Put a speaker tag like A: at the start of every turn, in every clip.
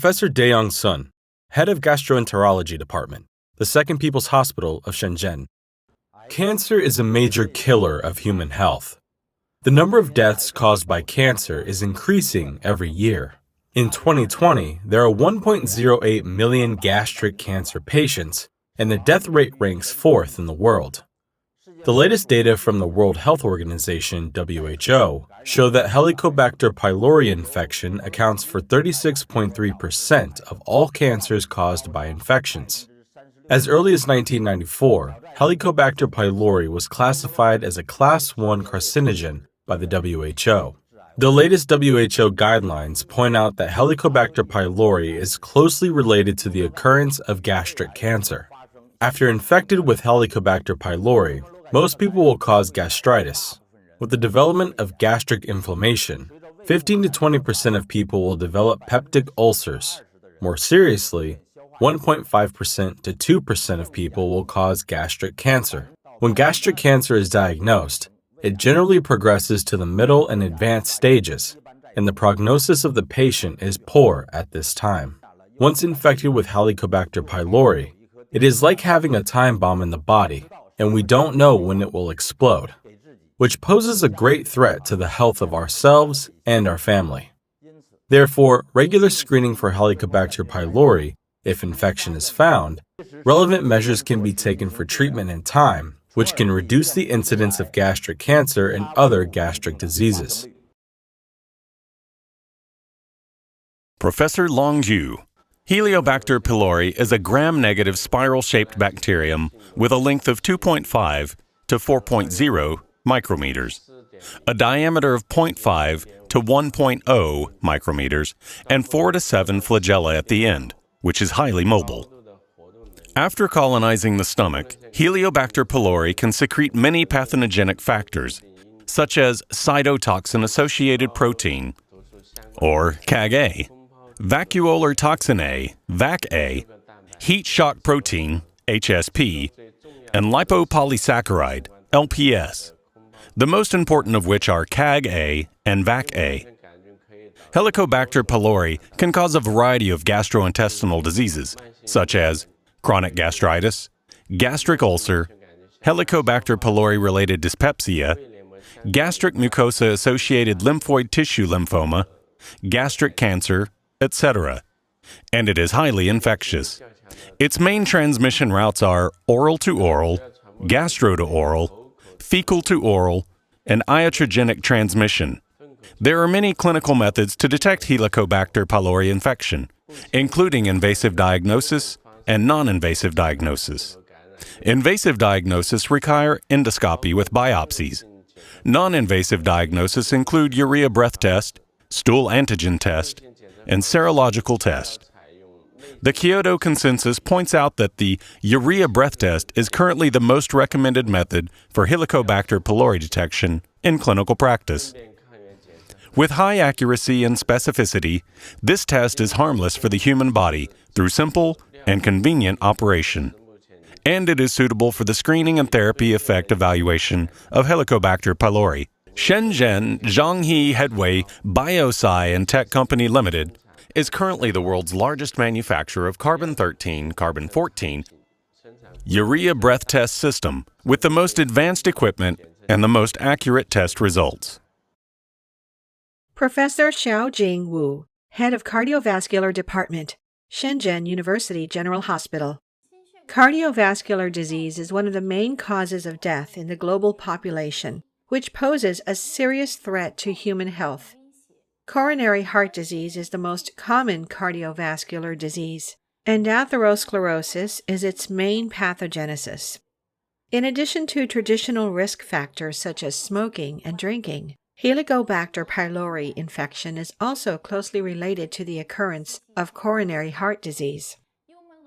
A: Professor Daeyong Sun, head of Gastroenterology Department, the Second People's Hospital of Shenzhen. Cancer is a major killer of human health. The number of deaths caused by cancer is increasing every year. In 2020, there are 1.08 million gastric cancer patients, and the death rate ranks fourth in the world. The latest data from the World Health Organization, WHO, show that Helicobacter pylori infection accounts for 36.3% of all cancers caused by infections. As early as 1994, Helicobacter pylori was classified as a Class 1 carcinogen by the WHO. The latest WHO guidelines point out that Helicobacter pylori is closely related to the occurrence of gastric cancer. After infected with Helicobacter pylori, most people will cause gastritis. With the development of gastric inflammation, 15 to 20% of people will develop peptic ulcers. More seriously, 1.5% to 2% of people will cause gastric cancer. When gastric cancer is diagnosed, it generally progresses to the middle and advanced stages, and the prognosis of the patient is poor at this time. Once infected with Helicobacter pylori, it is like having a time bomb in the body, and we don't know when it will explode, which poses a great threat to the health of ourselves and our family. Therefore, regular screening for Helicobacter pylori, if infection is found, relevant measures can be taken for treatment in time, which can reduce the incidence of gastric cancer and other gastric diseases.
B: Professor Long Ju. Helicobacter pylori is a gram-negative spiral-shaped bacterium with a length of 2.5 to 4.0 micrometers, a diameter of 0.5 to 1.0 micrometers, and 4 to 7 flagella at the end, which is highly mobile. After colonizing the stomach, Helicobacter pylori can secrete many pathogenic factors, such as cytotoxin-associated protein, or CAG-A, vacuolar toxin A, VAC-A, heat shock protein, HSP, and lipopolysaccharide, LPS, the most important of which are CAG-A and VAC-A. Helicobacter pylori can cause a variety of gastrointestinal diseases, such as chronic gastritis, gastric ulcer, Helicobacter pylori-related dyspepsia, gastric mucosa-associated lymphoid tissue lymphoma, gastric cancer, etc., and it is highly infectious. Its main transmission routes are oral to oral, gastro to oral, fecal to oral, and iatrogenic transmission. There are many clinical methods to detect Helicobacter pylori infection, including invasive diagnosis and non-invasive diagnosis. Invasive diagnosis require endoscopy with biopsies. Non-invasive diagnosis include urea breath test, stool antigen test, and serological test. The Kyoto Consensus points out that the urea breath test is currently the most recommended method for Helicobacter pylori detection in clinical practice. With high accuracy and specificity, this test is harmless for the human body through simple and convenient operation, and it is suitable for the screening and therapy effect evaluation of Helicobacter pylori. Shenzhen Zhonghe HEADWAY Biosci and Tech Company Limited is currently the world's largest manufacturer of carbon-13, carbon-14 urea breath test system with the most advanced equipment and the most accurate test results.
C: Professor Xiaojing Wu, Head of Cardiovascular Department, Shenzhen University General Hospital. Cardiovascular disease is one of the main causes of death in the global population, which poses a serious threat to human health. Coronary heart disease is the most common cardiovascular disease, and atherosclerosis is its main pathogenesis. In addition to traditional risk factors such as smoking and drinking, Helicobacter pylori infection is also closely related to the occurrence of coronary heart disease.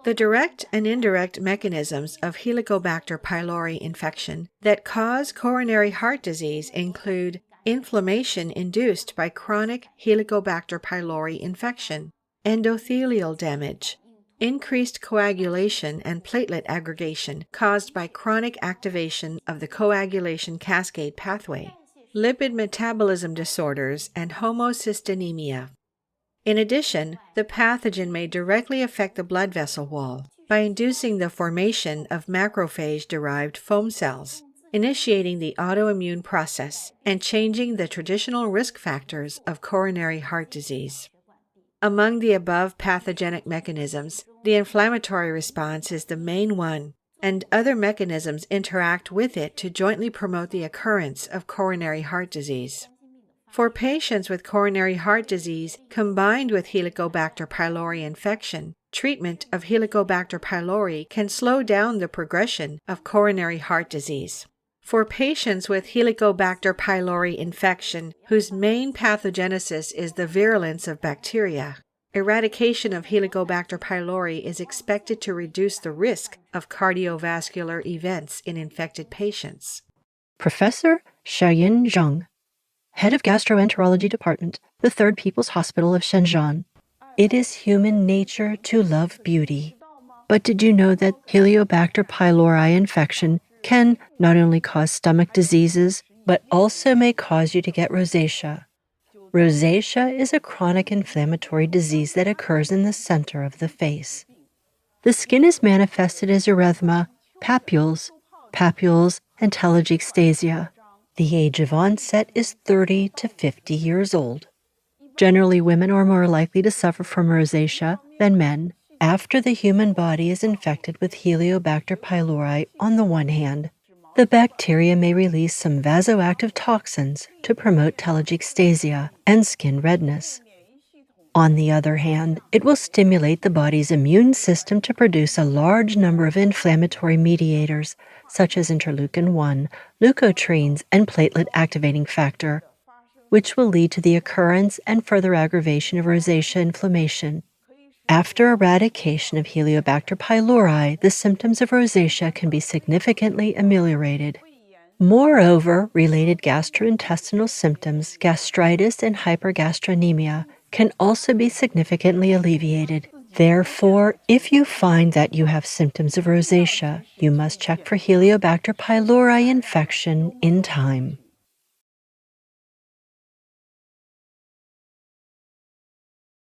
C: The direct and indirect mechanisms of Helicobacter pylori infection that cause coronary heart disease include inflammation induced by chronic Helicobacter pylori infection, endothelial damage, increased coagulation and platelet aggregation caused by chronic activation of the coagulation cascade pathway, lipid metabolism disorders, and homocystinemia. In addition, the pathogen may directly affect the blood vessel wall by inducing the formation of macrophage-derived foam cells, initiating the autoimmune process and changing the traditional risk factors of coronary heart disease. Among the above pathogenic mechanisms, the inflammatory response is the main one, and other mechanisms interact with it to jointly promote the occurrence of coronary heart disease. For patients with coronary heart disease combined with Helicobacter pylori infection, treatment of Helicobacter pylori can slow down the progression of coronary heart disease. For patients with Helicobacter pylori infection, whose main pathogenesis is the virulence of bacteria, eradication of Helicobacter pylori is expected to reduce the risk of cardiovascular events in infected patients.
D: Professor Xiaoyin Zhang, Head of Gastroenterology Department, the Third People's Hospital of Shenzhen. It is human nature to love beauty. But did you know that Helicobacter pylori infection can not only cause stomach diseases, but also may cause you to get rosacea? Rosacea is a chronic inflammatory disease that occurs in the center of the face. The skin is manifested as erythema, papules, and telangiectasia. The age of onset is 30 to 50 years old. Generally, women are more likely to suffer from rosacea than men after the human body is infected with Helicobacter pylori on the one hand. The bacteria may release some vasoactive toxins to promote telangiectasia and skin redness. On the other hand, it will stimulate the body's immune system to produce a large number of inflammatory mediators, such as interleukin-1, leukotrienes, and platelet-activating factor, which will lead to the occurrence and further aggravation of rosacea inflammation. After eradication of Helicobacter pylori, the symptoms of rosacea can be significantly ameliorated. Moreover, related gastrointestinal symptoms, gastritis and hypergastronemia, can also be significantly alleviated. Therefore, if you find that you have symptoms of rosacea, you must check for Helicobacter pylori infection in time.